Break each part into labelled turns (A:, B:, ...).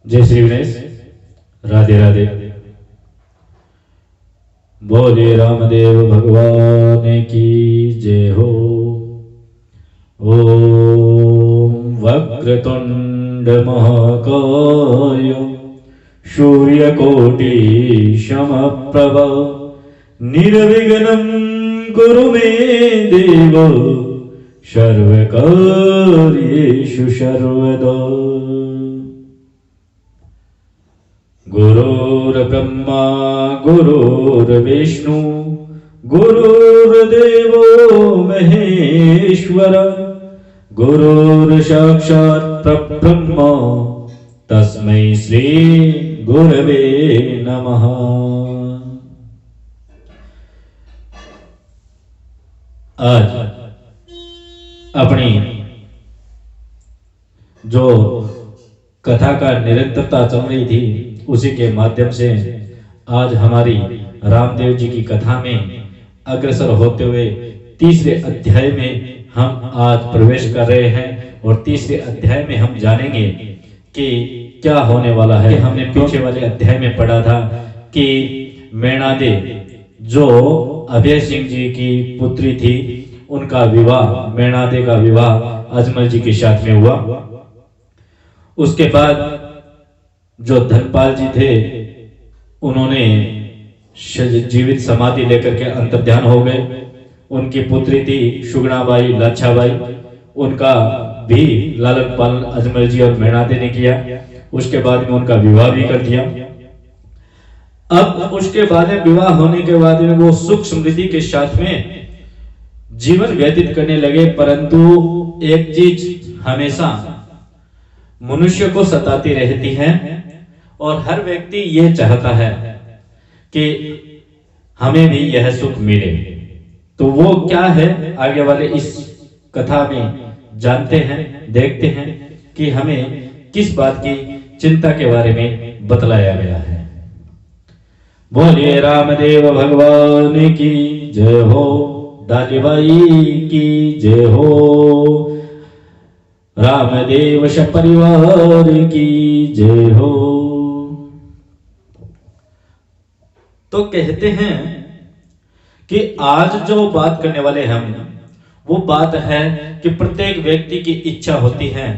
A: जय श्री गणेश। राधे राधे। बोले रामदेव भगवान की जय हो। ओम वक्रतुंड महाकाय सूर्यकोटि समप्रभ निर्विघ्नं कुरु मे देव सर्वकार्येषु सर्वदा। गुरुर्ब्रह्मा गुरुर्विष्णु गुरुर्देवो महेश्वर गुरुर्साक्षात् परब्रह्म तस्मै श्री गुरवे नमः। आज अपनी जो कथा का निरंतरता चल रही थी उसी के माध्यम से आज हमारी रामदेव जी की कथा में अग्रसर होते हुए तीसरे अध्याय में हम आज प्रवेश कर रहे हैं और तीसरे अध्याय में हम जानेंगे कि क्या होने वाला है। हमने पीछे वाले अध्याय में पढ़ा था कि मैणादे जो अभय सिंह जी की पुत्री थी उनका विवाह, मैणादे का विवाह अजमल जी के साथ में हुआ। उसके बाद जो धनपाल जी थे उन्होंने जीवित समाधि लेकर के अंतर्ध्यान हो गए। उनकी पुत्री थी सुगुणाबाई लाछाबाई, उनका भी लालन पालन अजमल जी और मैणादे ने किया। उसके बाद में उनका विवाह भी कर दिया। अब उसके बाद में विवाह होने के बाद में वो सुख समृद्धि के साथ में जीवन व्यतीत करने लगे। परंतु एक चीज हमेशा मनुष्य को सताती रहती है और हर व्यक्ति ये चाहता है कि हमें भी यह सुख मिले। तो वो क्या है आगे वाले इस कथा में जानते हैं, देखते हैं कि हमें किस बात की चिंता के बारे में बतलाया गया है। बोलिए रामदेव भगवान की जय हो। डालीबाई की जय हो। रामदेव परिवार की जय हो। तो कहते हैं कि आज जो बात करने वाले हम वो बात है कि प्रत्येक व्यक्ति की इच्छा होती है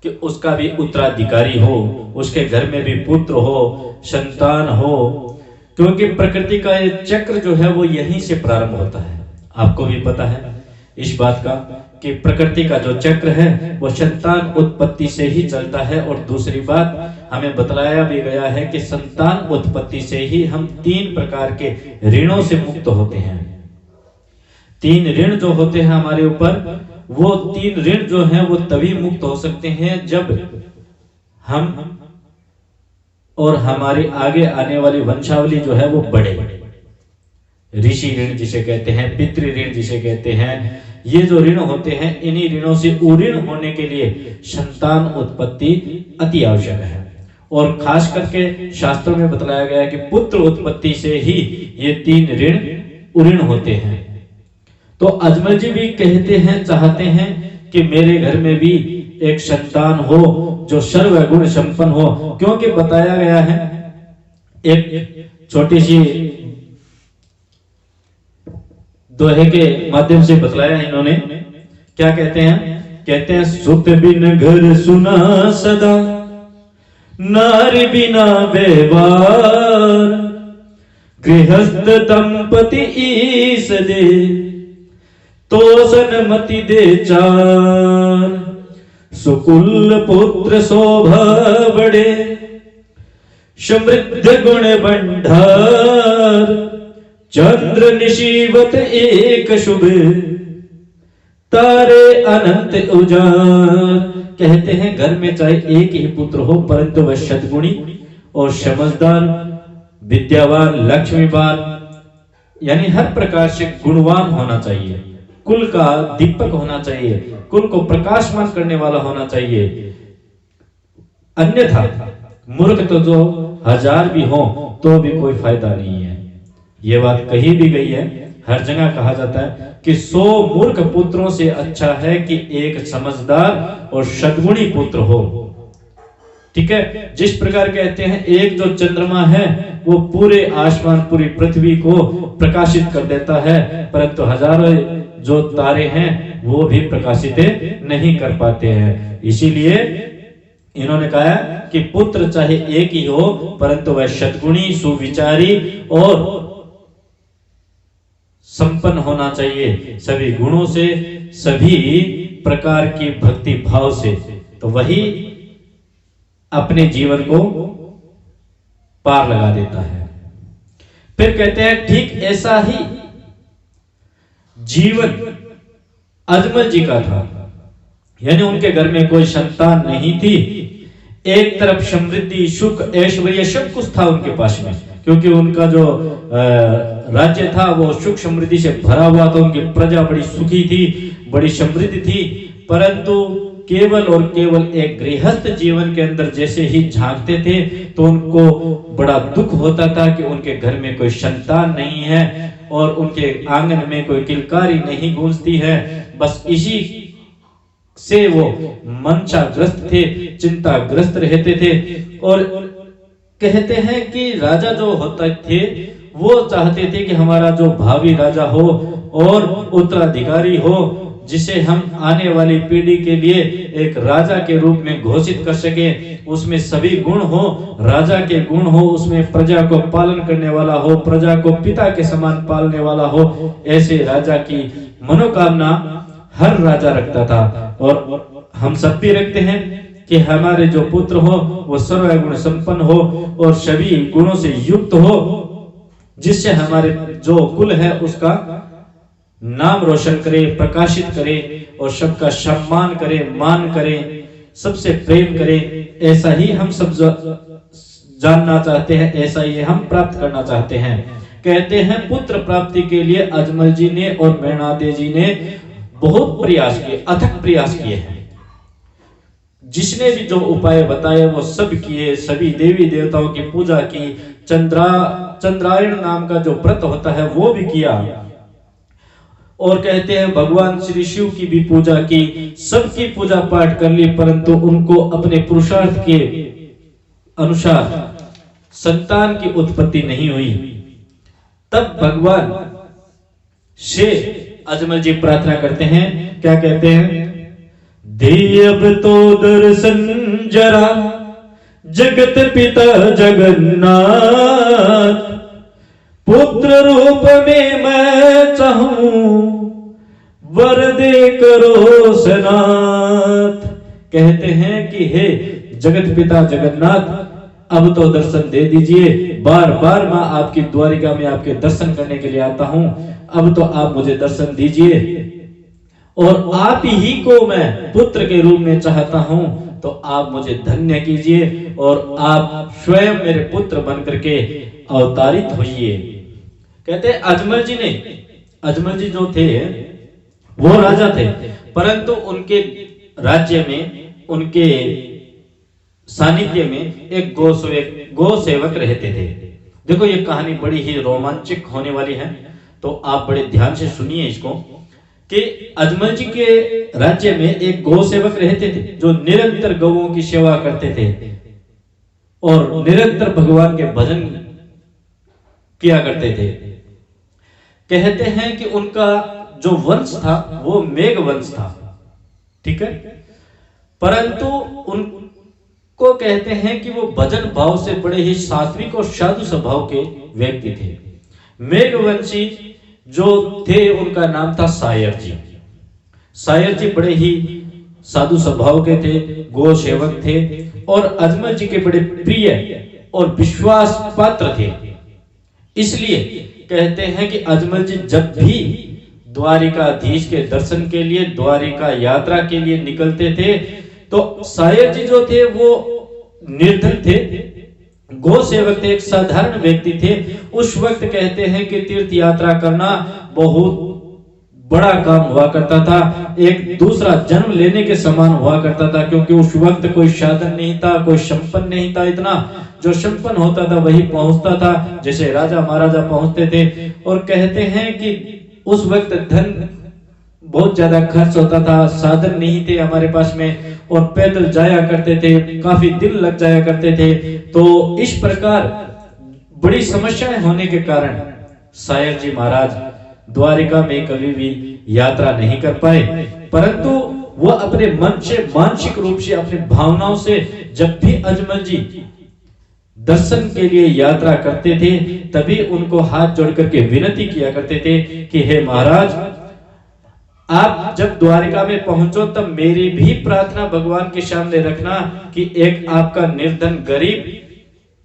A: कि उसका भी उत्तराधिकारी हो, उसके घर में भी पुत्र हो, संतान हो, क्योंकि प्रकृति का ये चक्र जो है वो यहीं से प्रारंभ होता है। आपको भी पता है इस बात का कि प्रकृति का जो चक्र है वो संतान उत्पत्ति से ही चलता है। और दूसरी बात हमें बतलाया भी गया है कि संतान उत्पत्ति से ही हम 3 प्रकार के ऋणों से मुक्त होते हैं। 3 ऋण जो होते हैं हमारे ऊपर, वो 3 ऋण जो हैं वो तभी मुक्त हो सकते हैं जब हम और हमारी आगे आने वाली वंशावली जो है वो बढ़े। ऋषि ऋण जिसे कहते हैं, पितृ ऋण जिसे कहते हैं, ये जो ऋण होते हैं इन्हीं ऋणों से उऋण होने के लिए संतान उत्पत्ति अति आवश्यक है। और खास करके शास्त्रों में बतलाया गया है कि पुत्र उत्पत्ति से ही ये 3 ऋण उऋण होते हैं। तो अजमल जी भी कहते हैं, चाहते हैं कि मेरे घर में भी एक संतान हो जो सर्वगुण संपन्न हो, क्योंकि बताया गया है एक छोटी सी दोहे के माध्यम से बतलाया इन्होंने। क्या कहते हैं? कहते हैं सुत बिन घर सुना सदा, नारी बिना व्यवहार, गृहस्थ दंपति ईस दे, तोसन मति दे चार, सुकुल पुत्र शोभा बड़े, समृद्ध गुण भंडार, चंद्र निशीवत एक शुभ, तारे अनंत उजाड़। कहते हैं घर में चाहे एक ही पुत्र हो परंतु वह सद्गुणी और समझदार, विद्यावान, लक्ष्मीवान, यानी हर प्रकार से गुणवान होना चाहिए, कुल का दीपक होना चाहिए, कुल को प्रकाशमान करने वाला होना चाहिए। अन्यथा मूर्ख तो जो 1000 भी हो तो भी कोई फायदा नहीं है। ये बात कही भी गई है, हर जगह कहा जाता है कि 100 मूर्ख पुत्रों से अच्छा है कि एक समझदार और सद्गुणी पुत्र हो। ठीक है। जिस प्रकार कहते हैं एक जो चंद्रमा है वो पूरे आसमान पूरी पृथ्वी को प्रकाशित कर देता है, परंतु हजारों जो तारे हैं वो भी प्रकाशित नहीं कर पाते हैं। इसीलिए इन्होंने कहा कि पुत्र चाहे एक ही हो परंतु वह सद्गुणी सुविचारी और संपन्न होना चाहिए सभी गुणों से, सभी प्रकार की भक्ति भाव से, तो वही अपने जीवन को पार लगा देता है। फिर कहते हैं ठीक ऐसा ही जीवन अजमल जी का था, यानी उनके घर में कोई संतान नहीं थी। एक तरफ समृद्धि सुख ऐश्वर्य सब कुछ था उनके पास में, क्योंकि उनका जो राज्य था वो सुख समृद्धि से भरा हुआ था, उनकी प्रजा बड़ी सुखी थी, बड़ी समृद्ध थी। परंतु केवल और केवल एक गृहस्थ जीवन के अंदर जैसे ही झांकते थे तो उनको बड़ा दुख होता था कि उनके घर में कोई संतान नहीं है और उनके आंगन में कोई किलकारी नहीं गूंजती है। बस इसी से वो मंशाग्रस्त थे, चिंताग्रस्त रहते थे। और कहते हैं कि राजा जो होते थे वो चाहते थे कि हमारा जो भावी राजा हो और उत्तराधिकारी हो, जिसे हम आने वाली पीढ़ी के लिए एक राजा के रूप में घोषित कर सके, उसमें सभी गुण हो, राजा के गुण हो, उसमें प्रजा को पालन करने वाला हो, प्रजा को पिता के समान पालने वाला हो। ऐसे राजा की मनोकामना हर राजा रखता था और हम सब भी रखते हैं कि हमारे जो पुत्र हो वो सर्वगुण संपन्न हो और सभी गुणों से युक्त हो, जिससे हमारे जो कुल है उसका नाम रोशन करे, प्रकाशित करे और सबका सम्मान करे, मान करे, सबसे प्रेम करे। ऐसा ही हम सब जानना चाहते हैं, ऐसा ही हम प्राप्त करना चाहते हैं। कहते हैं पुत्र प्राप्ति के लिए अजमल जी ने और मृणाल जी ने बहुत प्रयास किए, अथक प्रयास किए हैं। जिसने भी जो उपाय बताए वो सब किए, सभी देवी देवताओं की पूजा की, चंद्रायण नाम का जो व्रत होता है वो भी किया, और कहते हैं भगवान श्री शिव की भी पूजा की, सबकी पूजा पाठ कर ली, परंतु उनको अपने पुरुषार्थ के अनुसार संतान की उत्पत्ति नहीं हुई। तब भगवान से अजमल जी प्रार्थना करते हैं, क्या कहते हैं? दे अब तो दर्शन जरा जगत पिता जगन्नाथ, पुत्र रूप में मैं चाहूं वर दे करो सनाथ। कहते हैं कि हे जगत पिता जगन्नाथ, अब तो दर्शन दे दीजिए। बार बार मैं आपकी द्वारिका में आपके दर्शन करने के लिए आता हूं, अब तो आप मुझे दर्शन दीजिए और आप ही को मैं पुत्र के रूप में चाहता हूं, तो आप मुझे धन्य कीजिए और आप स्वयं मेरे पुत्र बन करके अवतारित होइए। कहते हैं अजमल जी जो थे वो राजा थे, परंतु उनके राज्य में, उनके सानिध्य में एक गो सेवक रहते थे। देखो ये कहानी बड़ी ही रोमांचक होने वाली है, तो आप बड़े ध्यान से सुनिए इसको कि अजमल जी के राज्य में एक गौ सेवक रहते थे जो निरंतर गौओं की सेवा करते थे और निरंतर भगवान के भजन किया करते थे। कहते हैं कि उनका जो वंश था वो मेघ वंश था, ठीक है, परंतु उनको कहते हैं कि वो भजन भाव से बड़े ही सात्विक और साधु स्वभाव के व्यक्ति थे। मेघवंशी जो थे उनका नाम था सायर जी। सायर जी बड़े ही साधु स्वभाव के थे, गो सेवक थे और अजमल जी के बड़े प्रिय और विश्वास पात्र थे। इसलिए कहते हैं कि अजमल जी जब भी द्वारिकाधीश के दर्शन के लिए, द्वारिका यात्रा के लिए निकलते थे, तो सायर जी जो थे वो निर्धन थे, गो सेवक थे, एक साधारण व्यक्ति थे। उस वक्त कहते हैं कि तीर्थ यात्रा करना बहुत बड़ा काम हुआ करता था, एक दूसरा जन्म लेने के समान हुआ करता था, क्योंकि उस वक्त कोई साधन नहीं था, कोई संपन्न नहीं था। इतना जो संपन्न होता था वही पहुंचता था, जैसे राजा महाराजा पहुंचते थे। और कहते हैं कि उस वक्त धन बहुत ज्यादा खर्च होता था, साधन नहीं थे हमारे पास में, और पैदल जाया करते थे, काफी दिन लग जाया करते थे। तो इस प्रकार बड़ी समस्याएं होने के कारण सायर जी महाराज द्वारिका में कभी भी यात्रा नहीं कर पाए, परंतु वो अपने मन से मानसिक रूप से अपनी भावनाओं से जब भी अजमल जी दर्शन के लिए यात्रा करते थे तभी उनको हाथ जोड़ करके विनती किया करते थे कि हे महाराज, आप जब द्वारिका में पहुंचो तब मेरी भी प्रार्थना भगवान के सामने रखना कि एक आपका निर्धन गरीब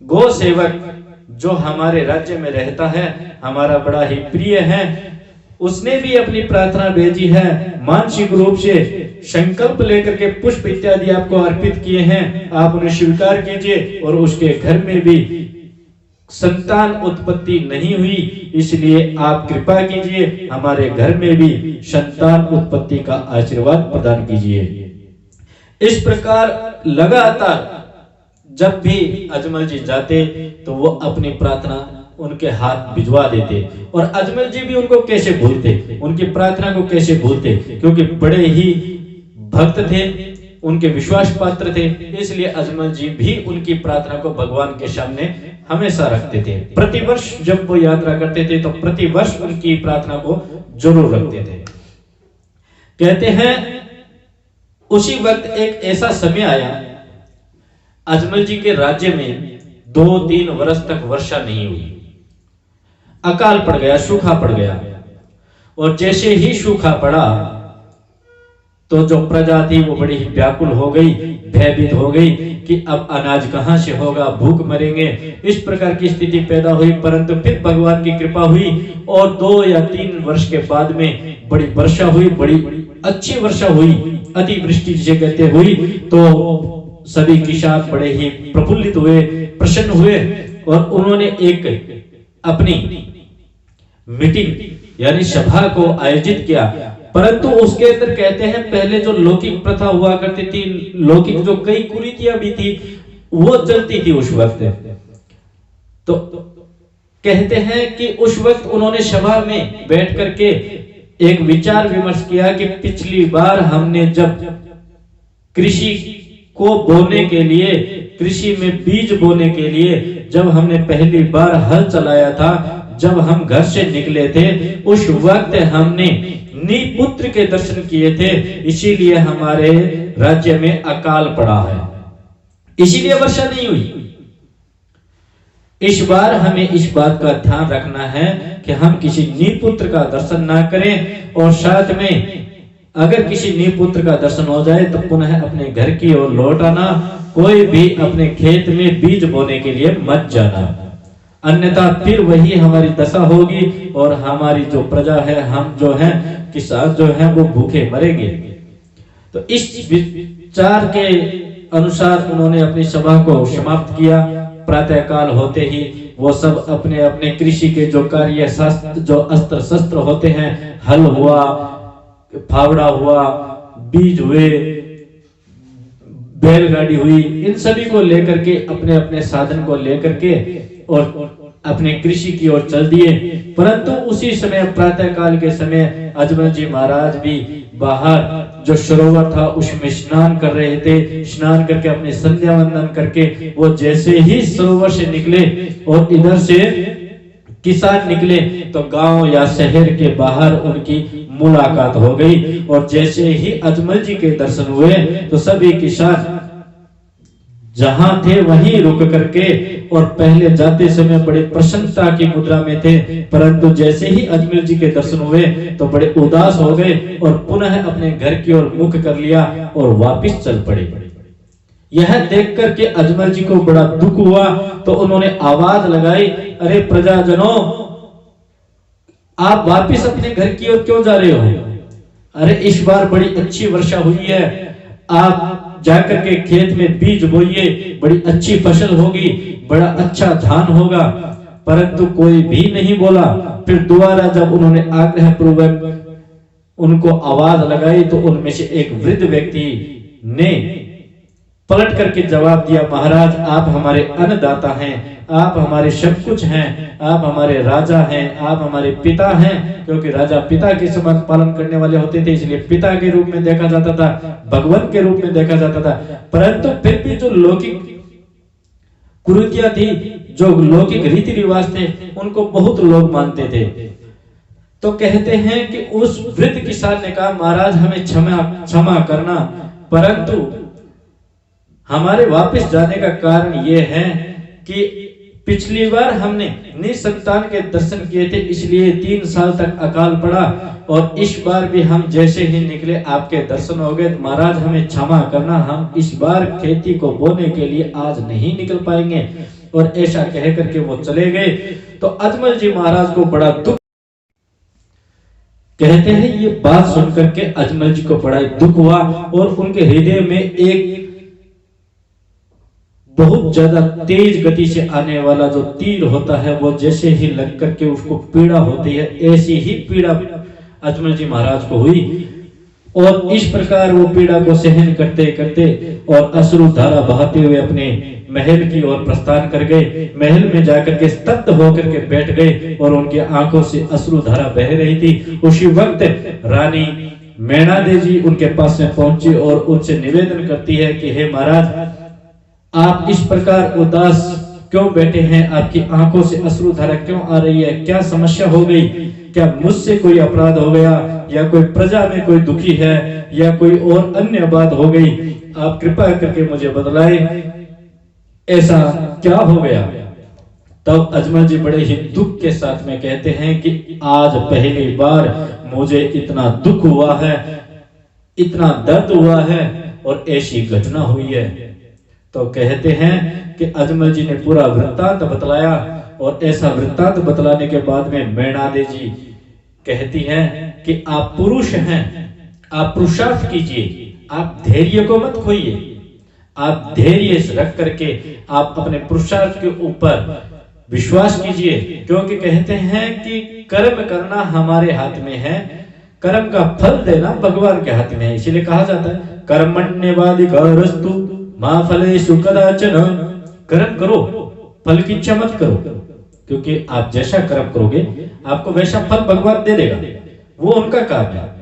A: गौ सेवक जो हमारे राज्य में रहता है, हमारा बड़ा ही प्रिय है, उसने भी अपनी प्रार्थना भेजी है, मानसिक रूप से संकल्प लेकर के पुष्प इत्यादि आपको अर्पित किए हैं, आप उन्हें स्वीकार कीजिए। और उसके घर में भी संतान उत्पत्ति नहीं हुई, इसलिए आप कृपा कीजिए, हमारे घर में भी संतान उत्पत्ति का आशीर्वाद प्रदान कीजिए। इस प्रकार लगातार जब भी अजमल जी जाते तो वो अपनी प्रार्थना उनके हाथ भिजवा देते, और अजमल जी भी उनको कैसे भूलते, उनकी प्रार्थना को कैसे भूलते, क्योंकि बड़े ही भक्त थे, उनके विश्वास पात्र थे, इसलिए अजमल जी भी उनकी प्रार्थना को भगवान के सामने हमेशा रखते थे। प्रतिवर्ष जब वो यात्रा करते थे तो प्रतिवर्ष उनकी प्रार्थना को जरूर रखते थे। कहते हैं उसी वक्त एक ऐसा समय आया, अजमल जी के राज्य में 2-3 वर्ष तक वर्षा नहीं हुई, अकाल पड़ गया, सूखा पड़ गया। और जैसे ही सूखा पड़ा तो जो प्रजा थी वो बड़ी ही व्याकुल हो गई, भयभीत हो गई कि अब अनाज कहां से होगा, भूख मरेंगे, इस प्रकार की स्थिति पैदा हुई। परंतु फिर भगवान की कृपा हुई और 2 या 3 वर्ष के बाद में बड़ी वर्षा हुई, बड़ी अच्छी वर्षा हुई, अतिवृष्टि जिसे कहते हुई। तो सभी किसान बड़े ही प्रफुल्लित हुए, प्रसन्न हुए, और उन्होंने एक अपनी मीटिंग यानी सभा को आयोजित किया। परंतु उसके अंदर कहते हैं पहले जो लौकिक प्रथा हुआ करती थी, लौकिक जो कई कुरीतियां भी थी वो चलती थी उस वक्त। तो कहते हैं कि उस वक्त उन्होंने सभा में बैठ करके एक विचार विमर्श किया कि पिछली बार हमने जब कृषि को बोने के लिए, कृषि में बीज बोने के लिए जब हमने पहली बार हल चलाया था, जब हम घर से निकले थे, उस वक्त हमने निपुत्र के दर्शन किए थे, इसीलिए हमारे राज्य में अकाल पड़ा है, इसीलिए वर्षा नहीं हुई। इस बार हमें इस बात का ध्यान रखना है कि हम किसी निपुत्र का दर्शन ना करें, और साथ में अगर किसी निपुत्र का दर्शन हो जाए तो पुनः अपने घर की ओर लौट आना, कोई भी अपने खेत में बीज बोने के लिए मत जाना, अन्यथा फिर वही हमारी दशा होगी और हमारी जो प्रजा है, हम जो हैं किसान जो हैं वो भूखे मरेंगे। तो इस विचार के अनुसार उन्होंने अपनी सभा को समाप्त किया। प्रातः काल होते ही वो सब अपने अपने कृषि के जो कार्य शास्त्र, जो अस्त्र शस्त्र होते हैं, हल हुआ, फावड़ा हुआ, बीज हुए, बैलगाड़ी हुई, इन सभी को लेकर के अपने अपने साधन को लेकर के और अपने कृषि की ओर चल दिए। परंतु उसी समय प्रातः काल के समय अजमल जी महाराज भी बाहर जो सरोवर था उसमें स्नान कर रहे थे। स्नान करके अपने संध्या वंदन करके वो जैसे ही सरोवर से निकले और इधर से किसान निकले तो गांव या शहर के बाहर उनकी मुलाकात हो गई, और जैसे ही अजमल जी के दर्शन हुए तो सभी किसान जहां थे वहीं रुक करके और पहले जाते समय बड़े प्रसन्नता की मुद्रा में थे, परंतु जैसे ही अजमल जी के दर्शन हुए तो बड़े उदास हो गए और पुनः अपने घर की ओर मुख कर लिया और वापस चल पड़े। यह देख करके अजमल जी को बड़ा दुख हुआ, तो उन्होंने आवाज लगाई, अरे प्रजाजनों, आप वापस अपने घर की ओर क्यों जा रहे हो? अरे इस बार बड़ी अच्छी वर्षा हुई है, आप जाकर के खेत में बीज बोइए, बड़ी अच्छी फसल होगी, बड़ा अच्छा धान होगा। परंतु कोई भी नहीं बोला। फिर दोबारा जब उन्होंने आग्रह पूर्वक उनको आवाज लगाई तो उनमें से एक वृद्ध व्यक्ति ने पलट करके जवाब दिया, महाराज आप हमारे अन्नदाता हैं, आप हमारे सब कुछ हैं, आप हमारे राजा हैं, आप हमारे पिता हैं। क्योंकि राजा पिता के समान पालन करने वाले होते थे, इसलिए पिता के रूप में देखा जाता था, भगवान के रूप में देखा जाता था। परंतु फिर भी जो लौकिक कुरीतियां थी, जो लौकिक रीति रिवाज थे, उनको बहुत लोग मानते थे। तो कहते हैं कि उस वृद्ध किसान ने कहा, महाराज हमें क्षमा करना, परंतु हमारे वापस जाने का कारण यह है कि पिछली बार हमने निसंतान के दर्शन किए थे, इसलिए 3 साल तक अकाल पड़ा, और इस बार भी हम जैसे ही निकले आपके दर्शन हो गए। महाराज हमें क्षमा करना, हम इस बार खेती को बोने के लिए आज नहीं निकल पाएंगे। और ऐसा कह करके वो चले गए। तो अजमल जी महाराज को बड़ा दुख, कहते हैं ये बात सुनकर के अजमल जी को बड़ा दुख हुआ, और उनके हृदय में एक बहुत ज्यादा तेज गति से आने वाला जो तीर होता है, वो जैसे ही लग करके उसको पीड़ा होती है, ऐसी ही पीड़ा अजमल जी महाराज को हुई। और इस प्रकार वो पीड़ा को सहन करते करते और अश्रु धारा बहाते हुए अपने महल की ओर प्रस्थान कर गए। महल में जाकर के स्तब्ध होकर के बैठ गए, और उनकी आंखों से अश्रु धारा बह रही थी। उसी वक्त रानी मैना दे जी उनके पास में पहुंची और उनसे निवेदन करती है कि हे महाराज, आप इस प्रकार उदास क्यों बैठे हैं, आपकी आंखों से अश्रु धारा क्यों आ रही है, क्या समस्या हो गई, क्या मुझसे कोई अपराध हो गया, या कोई प्रजा में कोई दुखी है, या कोई और अन्य बात हो गई, आप कृपा करके मुझे बतलाएं, ऐसा क्या हो गया। तब अजमल जी बड़े ही दुख के साथ में कहते हैं कि आज पहली बार मुझे इतना दुख हुआ है, इतना दर्द हुआ है, और ऐसी घटना हुई है। तो कहते हैं कि अजमल जी ने पूरा वृत्तांत बतलाया, और ऐसा वृत्तांत बतलाने के बाद में मैना दे जी कहती हैं कि आप पुरुष हैं, आप पुरुषार्थ कीजिए, आप धैर्य को मत खोइए, आप धैर्य रख करके आप अपने पुरुषार्थ के ऊपर विश्वास कीजिए। क्योंकि कहते हैं कि कर्म करना हमारे हाथ में है, कर्म का फल देना भगवान के हाथ में है। इसीलिए कहा जाता है कर्मण्येवाधिकारस्तु मा फलेषु कदाचन, कर्म करो, फल की इच्छा मत करो, क्योंकि आप जैसा कर्म करोगे आपको वैसा फल भगवान दे देगा, वो उनका काम है।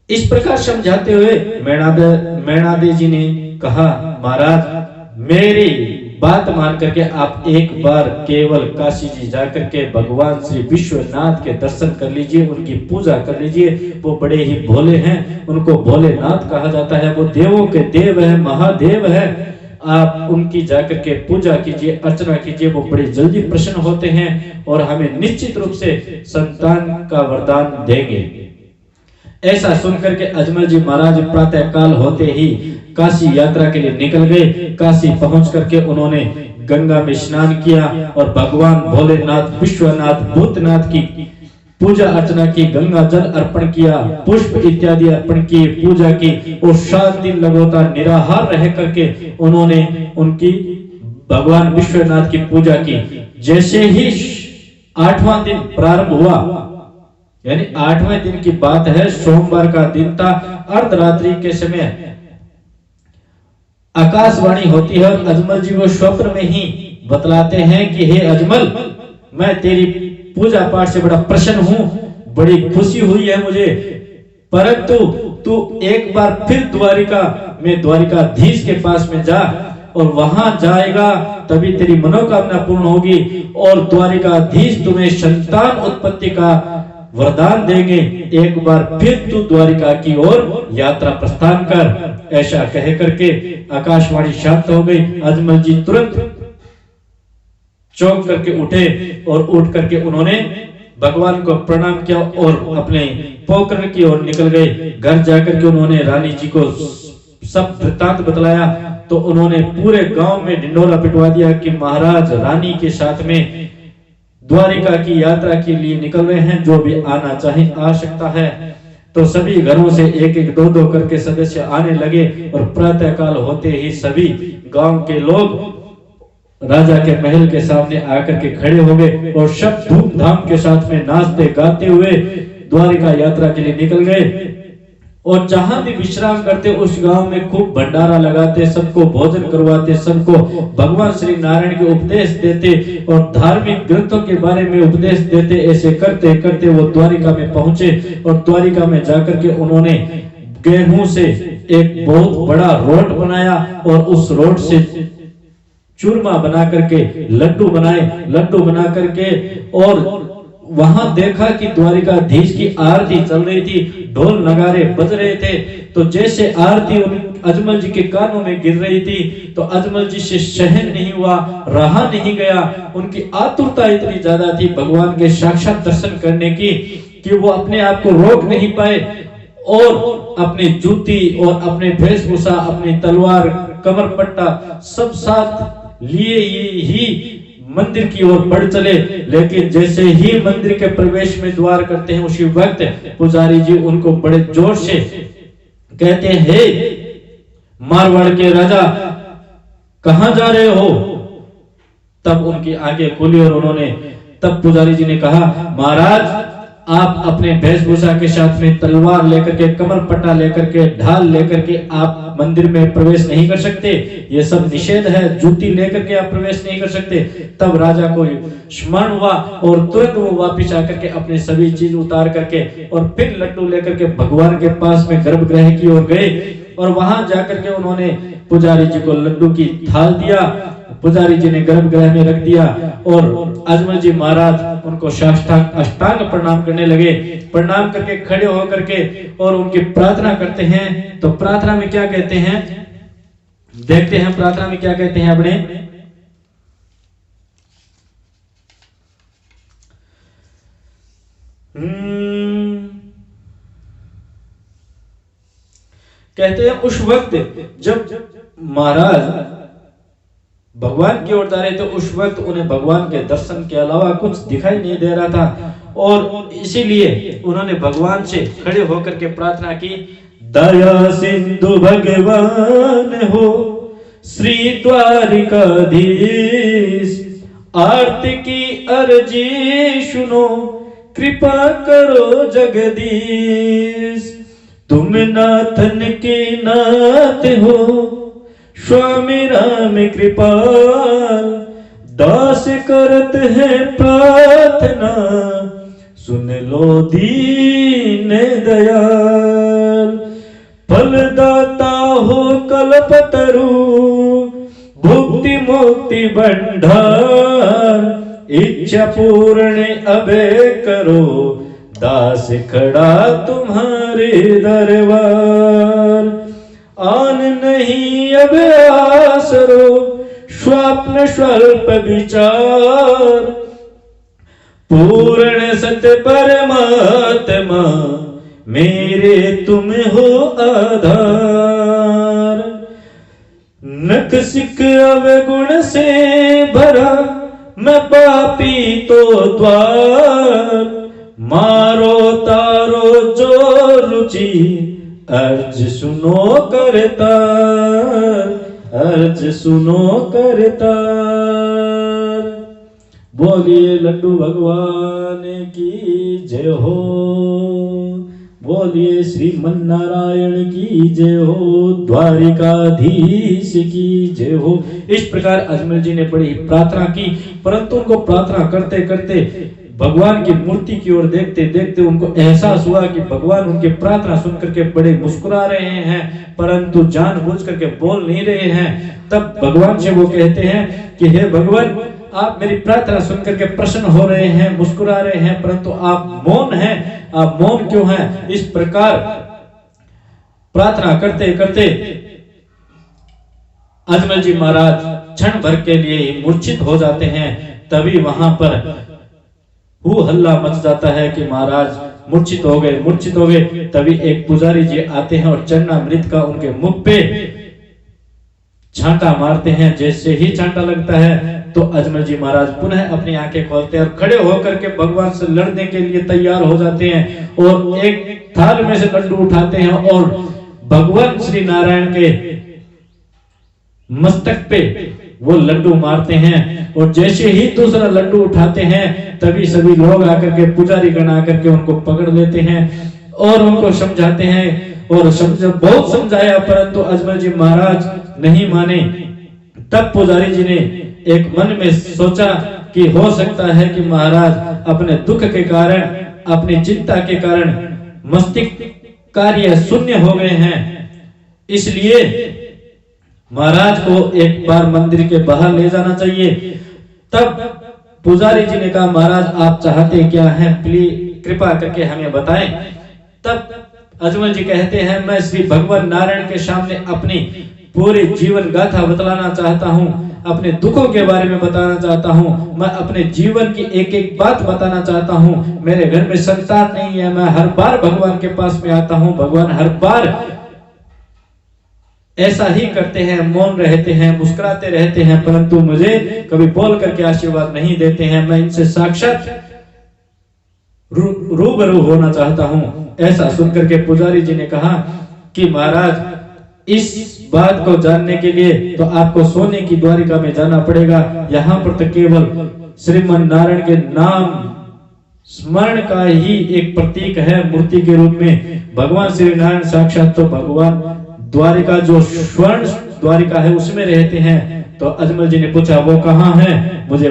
A: इस प्रकार समझाते हुए मैना दे जी ने कहा, महाराज मेरी बात मान करके आप एक बार केवल काशी जी जाकर के भगवान श्री विश्वनाथ के दर्शन कर लीजिए, उनकी पूजा कर लीजिए। वो बड़े ही भोले हैं, उनको भोलेनाथ कहा जाता है, वो देवों के देव है, महादेव है। आप उनकी जाकर के पूजा कीजिए, अर्चना कीजिए, वो बड़ी जल्दी प्रसन्न होते हैं और हमें निश्चित रूप से संतान का वरदान देंगे। ऐसा सुनकर के अजमल जी महाराज प्रातः काल होते ही काशी यात्रा के लिए निकल गए। काशी पहुंच करके उन्होंने गंगा में स्नान किया और भगवान भोलेनाथ, विश्वनाथ, भूतनाथ की पूजा अर्चना की, गंगा जल अर्पण किया, पुष्प इत्यादि अर्पण किए, पूजा की, और 7 दिन लगातार निराहार रह करके उन्होंने उनकी भगवान विश्वनाथ की पूजा की। जैसे ही 8वां दिन प्रारंभ हुआ, यानी 8वें दिन की बात है, सोमवार का दिन था, अर्धरात्रि के समय आकाशवाणी होती है और अजमल जी वो स्वप्न में ही बतलाते हैं कि हे अजमल, मैं तेरी पूजा पाठ से बड़ा प्रसन्न हूं, बड़ी खुशी हुई है मुझे, परंतु तू एक बार फिर द्वारिका में द्वारिकाधीश के पास में जा, और वहां जाएगा तभी तेरी मनोकामना पूर्ण होगी, और द्वारिकाधीश तुम्हें संतान उत्पत्ति का वरदान देंगे। एक बार फिर तू द्वारिका की ओर यात्रा प्रस्थान कर। ऐसा कह करके आकाशवाणी शांत हो गई। अजमल जी तुरंत चौंक करके उठे और उठ करके उन्होंने भगवान को प्रणाम किया और अपने पोखर की ओर निकल गए। घर जाकर के उन्होंने रानी जी को सब वृत्तांत बतलाया, तो उन्होंने पूरे गांव में ढिंडोरा पिटवा दिया कि महाराज रानी के साथ में द्वारिका की यात्रा के लिए निकल रहे हैं, जो भी आना चाहे आ सकता है। तो सभी घरों से एक एक दो दो करके सदस्य आने लगे, और प्रातः काल होते ही सभी गांव के लोग राजा के महल के सामने आकर के खड़े हो गए, और सब धूमधाम के साथ में नाचते गाते हुए द्वारिका यात्रा के लिए निकल गए। और जहां भी विश्राम करते उस गांव में खूब भंडारा लगाते, सबको भोजन करवाते, सबको भगवान श्री नारायण के उपदेश देते और धार्मिक ग्रंथों के बारे में उपदेश देते। ऐसे करते करते वो द्वारिका में पहुंचे और द्वारिका में जाकर के उन्होंने गेहूं से एक बहुत बड़ा रोट बनाया और उस रोट से चूरमा बना करके लड्डू बनाए। लड्डू बना करके और वहां देखा कि द्वारिकाधीश की आरती चल रही थी, ढोल नगारे बज रहे थे। तो जैसे आरती उन अजमल जी के कानों में गिर रही थी तो अजमल जी से सहन नहीं हुआ, रहा नहीं गया। उनकी आतुरता इतनी ज्यादा थी भगवान के साक्षात दर्शन करने की कि वो अपने आप को रोक नहीं पाए और अपनी जूती और अपने वेशभूषा, अपनी तलवार, कमर पट्टा सब साथ लिए ही मंदिर की ओर बढ़ चले। लेकिन जैसे ही मंदिर के प्रवेश में द्वार करते हैं उसी वक्त पुजारी जी उनको बड़े जोर से कहते हैं, हे मारवाड़ के राजा, कहां जा रहे हो? तब उनकी आंखें खुली और उन्होंने, तब पुजारी जी ने कहा, महाराज आप अपने वेशभूषा के साथ में तलवार लेकर के, कमर पट्टा लेकर के, ढाल लेकर के आप मंदिर में प्रवेश नहीं कर सकते, ये सब निषेध है। जूती लेकर के आप प्रवेश नहीं कर सकते। तब राजा को स्मरण हुआ और तुरंत वो वापिस आकर के अपने सभी चीज उतार करके और फिर लड्डू लेकर के भगवान के पास में गर्भगृह की ओर गए और वहां जाकर के उन्होंने पुजारी जी को लड्डू की थाल दिया। पुजारी जी ने गर्भगृह में रख दिया और अजमल जी महाराज उनको अष्टांग प्रणाम करने लगे। प्रणाम करके खड़े होकर के और उनकी प्रार्थना करते हैं। तो प्रार्थना में क्या कहते हैं, देखते हैं प्रार्थना में क्या कहते हैं अपने। कहते हैं उस वक्त जब महाराज भगवान की ओर जा रहे थे उस वक्त उन्हें भगवान के दर्शन के अलावा कुछ दिखाई नहीं दे रहा था और इसीलिए उन्होंने भगवान से खड़े होकर के प्रार्थना की, दया सिंधु भगवान हो श्री द्वारिकाधीश, आरती की अर्जी सुनो कृपा करो जगदीश, तुम नाथन के नाथ हो स्वामी राम कृपाल, दास करत है प्रार्थना सुन लो दीन दयाल, फलदाता हो कल्पतरु भुक्ति मुक्ति भंडार, इच्छा पूर्ण अबे करो दास खड़ा तुम्हारे दरबार, आन नहीं अब आसरो स्वप्न स्वल्प विचार, पूर्ण सत्य परमात्मा मेरे तुम हो आधार, नख सिक अवगुण से भरा मैं पापी तो द्वार, मारो तारो जो रुचि अर्ज सुनो करता, अर्ज सुनो करता। बोलिए लड्डू भगवान की जय हो, बोलिए श्रीमन नारायण की जय हो, द्वारिकाधीश की जय हो। इस प्रकार अजमल जी ने बड़ी प्रार्थना की, परंतु उनको प्रार्थना करते करते भगवान की मूर्ति की ओर देखते देखते उनको एहसास हुआ कि भगवान उनकी प्रार्थना सुनकर के बड़े मुस्कुरा रहे हैं, परंतु जानबूझ करके बोल नहीं रहे हैं। तब भगवान से वो कहते हैं कि हे भगवान, आप मेरी प्रार्थना सुनकर के प्रसन्न हो रहे हैं, मुस्कुरा रहे हैं, परंतु आप मौन हैं, आप मौन क्यों हैं? इस प्रकार प्रार्थना करते करते अजमल जी महाराज क्षण भर के लिए मूर्छित हो जाते हैं। तभी वहां पर हु हल्ला मच जाता है कि महाराज मूर्छित हो गए, मूर्छित हो गए। तभी एक पुजारी जी आते हैं और चरणामृत का उनके मुख पे छांटा मारते हैं। जैसे ही छांटा लगता है तो अजमल जी महाराज पुनः अपनी आंखें खोलते हैं और खड़े होकर के भगवान से लड़ने के लिए तैयार हो जाते हैं और एक थाल में से लड्डू उठाते हैं और भगवान श्री नारायण के मस्तक पे वो लड्डू मारते हैं। और जैसे ही दूसरा लड्डू उठाते हैं तभी सभी लोग आकर के, पुजारी गण आकर के उनको पकड़ लेते हैं और उनको समझाते हैं और बहुत समझाया, परंतु अजमल जी महाराज नहीं माने। तब पुजारी जी ने एक मन में सोचा कि हो सकता है कि महाराज अपने दुख के कारण, अपनी चिंता के कारण मस्तिष्क कार्य शून्य हो गए हैं, इसलिए महाराज को एक बार मंदिर के बाहर ले जाना चाहिए। तब पुजारी जी ने कहा, महाराज आप चाहते क्या हैं, प्लीज कृपा करके हमें बताएं। तब अजमल जी कहते हैं, मैं श्री भगवान नारायण के सामने अपनी पूरी जीवन गाथा बतलाना चाहता हूँ, अपने दुखों के बारे में बताना चाहता हूँ, मैं अपने जीवन की एक एक बात बताना चाहता हूँ। मेरे घर में संतान नहीं है, मैं हर बार भगवान के पास में आता हूँ, भगवान हर बार ऐसा ही करते हैं, मौन रहते हैं, मुस्कुराते रहते हैं, परंतु मुझे कभी बोल करके आशीर्वाद नहीं देते हैं। मैं इनसे साक्षात रूबरू होना चाहता हूँ। ऐसा सुनकर के पुजारी जी ने कहा कि महाराज इस बात को जानने के लिए तो आपको सोने की द्वारिका में जाना पड़ेगा। यहाँ पर तो केवल श्रीमन नारायण के नाम स्मरण का ही एक प्रतीक है, मूर्ति के रूप में। भगवान श्री नारायण साक्षात तो भगवान द्वारिका, जो स्वर्ण द्वारिका है, उसमें रहते हैं। तो अजमल जी ने पूछा, वो कहाँ है, मुझे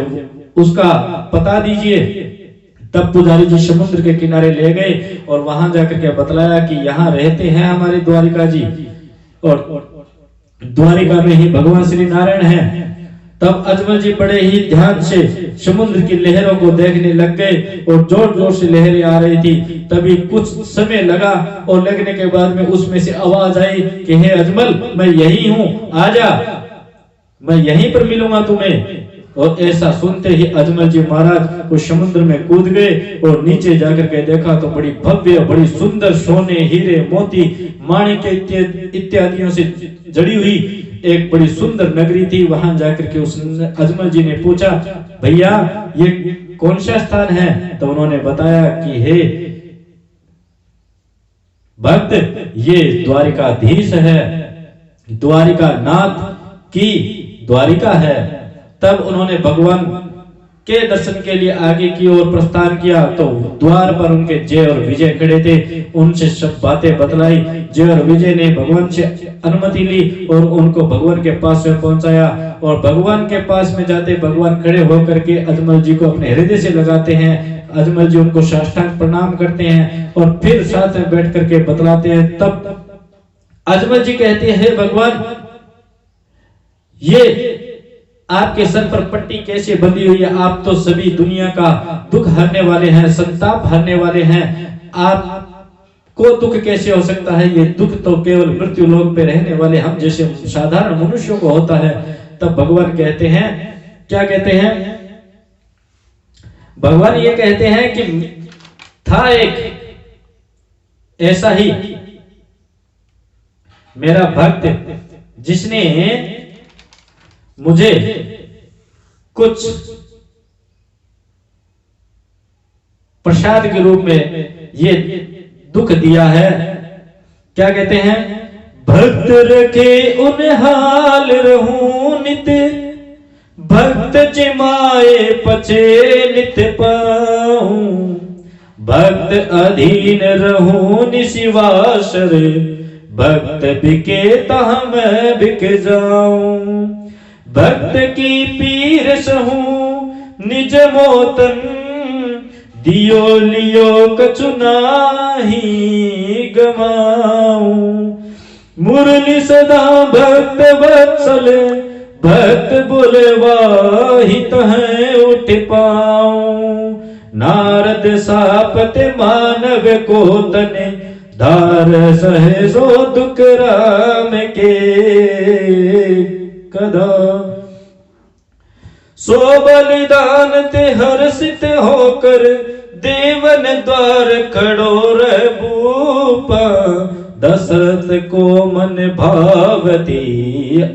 A: उसका पता दीजिए। तब पुजारी जी समुद्र के किनारे ले गए और वहां जाकर के बतलाया कि यहाँ रहते हैं हमारे द्वारिका जी, और द्वारिका में ही भगवान श्री नारायण हैं। तब अजमल जी बड़े ही ध्यान से समुद्र की लहरों को देखने लग गए और जोर जोर से लहरें आ रही थी। तभी कुछ समय लगा और लगने के बाद में उसमें से आवाज आई कि हे अजमल, मैं यही हूँ, आजा, मैं यहीं पर मिलूंगा तुम्हें। और ऐसा सुनते ही अजमल जी महाराज उस समुद्र में कूद गए और नीचे जाकर के देखा तो बड़ी भव्य, बड़ी सुंदर सोने, हीरे, मोती, माणिक इत्यादियों से जड़ी हुई एक बड़ी सुंदर नगरी थी। वहां जाकर के उस अजमल जी ने पूछा, भैया ये कौन सा स्थान है? तो उन्होंने बताया कि हे भक्त, ये द्वारिकाधीश है, द्वारिका नाथ की द्वारिका है। तब उन्होंने भगवान के दर्शन के लिए आगे की ओर प्रस्थान किया तो द्वार पर उनके जय और विजय खड़े थे। उनसे सब बातें बतलाई। जय और विजय ने भगवान से अनुमति ली और उनको भगवान के पास में पहुंचाया। और भगवान के पास में जाते भगवान खड़े होकर के अजमल जी को अपने हृदय से लगाते हैं। अजमल जी उनको साष्टांग प्रणाम करते हैं और फिर साथ में बैठ करके बतलाते हैं। तब अजमल जी कहते हैं, भगवान ये आपके सर पर पट्टी कैसे बंधी हुई है? आप तो सभी दुनिया का दुख हरने वाले हैं, संताप हरने वाले हैं, आपको दुख कैसे हो सकता है? ये दुख तो केवल मृत्यु लोक पे रहने वाले हम जैसे साधारण मनुष्यों को होता है। तब भगवान कहते हैं, क्या कहते हैं? भगवान ये कहते हैं कि था एक ऐसा ही मेरा भक्त जिसने मुझे कुछ प्रसाद के रूप में ये दुख दिया है। क्या कहते हैं? भक्त रखे उन हाल रहूं नित, भक्त जिमाए पचे नित पाऊं, भक्त अधीन रहूं निशिवासर, भक्त बिके तह मैं बिक जाऊं, भक्त की पीर सहूं निज मोतन, दियो लियो कछु नाही गमाऊं, मुरली सदा भक्त वत्सल, भक्त बुलवाहि तह उठ पाऊं, नारद सापत मानव को तने, धार सहे सो दुख राम के कदा, सो बलिदान ते हर्षित होकर, देवन द्वार खड़ो रह भूपा, दशरथ को मन भावती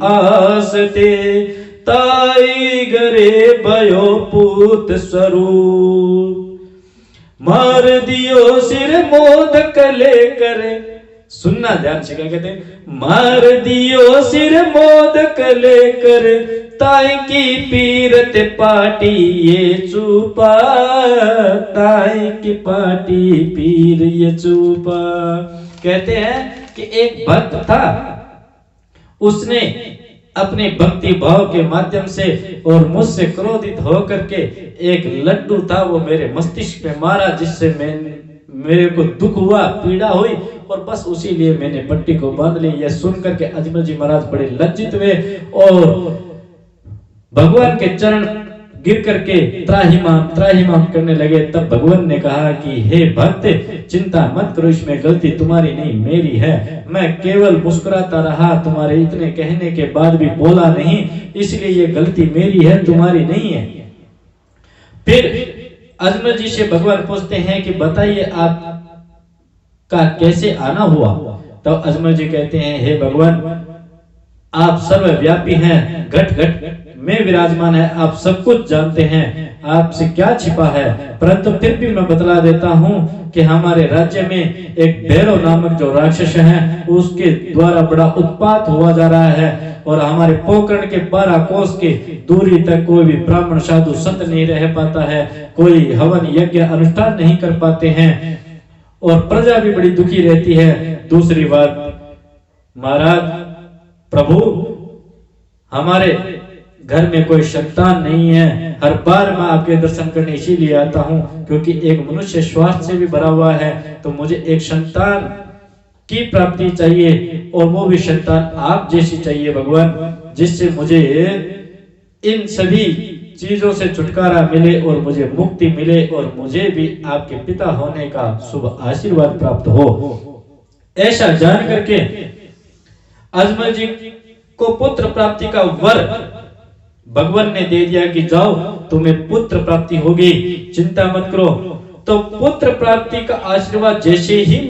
A: आस ते, ताई गरे भयो पूत स्वरूप, मार दियो सिर मोदक लेकर, सुनना ध्यान से, क्या कहते हैं? मार दियो सिर मोदक लेकर, ताई की पीरत पाटी ये चूपा, ताई की पाटी पीर ये चूपा। कहते हैं कि एक भक्त था, उसने अपने भक्ति भाव के माध्यम से और मुझसे क्रोधित होकर के एक लड्डू था वो मेरे मस्तिष्क में मारा, जिससे मेरे को दुख हुआ, पीड़ा हुई, और बस उसी लिए मैंने पट्टी को बांध ली। यह सुनकर के अजमल जी महाराज बड़े लज्जित हुए और भगवान के चरण गिर करके त्राहिमाम करने लगे। तब भगवान ने कहा कि हे भक्त, चिंता मत करो, इसमें गलती तुम्हारी नहीं मेरी है। मैं केवल मुस्कुराता रहा, तुम्हारे इतने कहने के बाद भी बोला नहीं, इसलिए ये गलती मेरी है, तुम्हारी नहीं है। फिर अजमल जी से भगवान पूछते हैं कि बताइए आप का कैसे आना हुआ। तो अजमल जी कहते हैं, हे भगवान, आप सर्वव्यापी हैं, घट घट में विराजमान है, आप सब कुछ जानते हैं, आपसे क्या छिपा है। परंतु फिर भी मैं बतला देता हूँ कि हमारे राज्य में एक भैरव नामक जो राक्षस है, उसके द्वारा बड़ा उत्पात हुआ जा रहा है, और हमारे पोकरण के 12 कोस की दूरी तक कोई भी ब्राह्मण साधु संत नहीं रह पाता है, कोई हवन यज्ञ अनुष्ठान नहीं कर पाते हैं, और प्रजा भी बड़ी दुखी रहती है। दूसरी बात, महाराज प्रभु, हमारे घर में कोई संतान नहीं है। हर बार मैं आपके दर्शन करने इसीलिए आता हूँ क्योंकि एक मनुष्य स्वार्थ से भी भरा हुआ है, तो मुझे एक संतान की प्राप्ति चाहिए, और वो भी संतान आप जैसी चाहिए भगवान, जिससे मुझे इन सभी चीजों से छुटकारा मिले और मुझे मुक्ति मिले, और मुझे भी आपके पिता होने का शुभ आशीर्वाद प्राप्त हो। ऐसा जान करके अजमल जी को पुत्र प्राप्ति का वर भगवान ने दे दिया कि जाओ, तुम्हें पुत्र प्राप्ति होगी, चिंता मत करो। तो पुत्र प्राप्ति का आशीर्वाद जैसे ही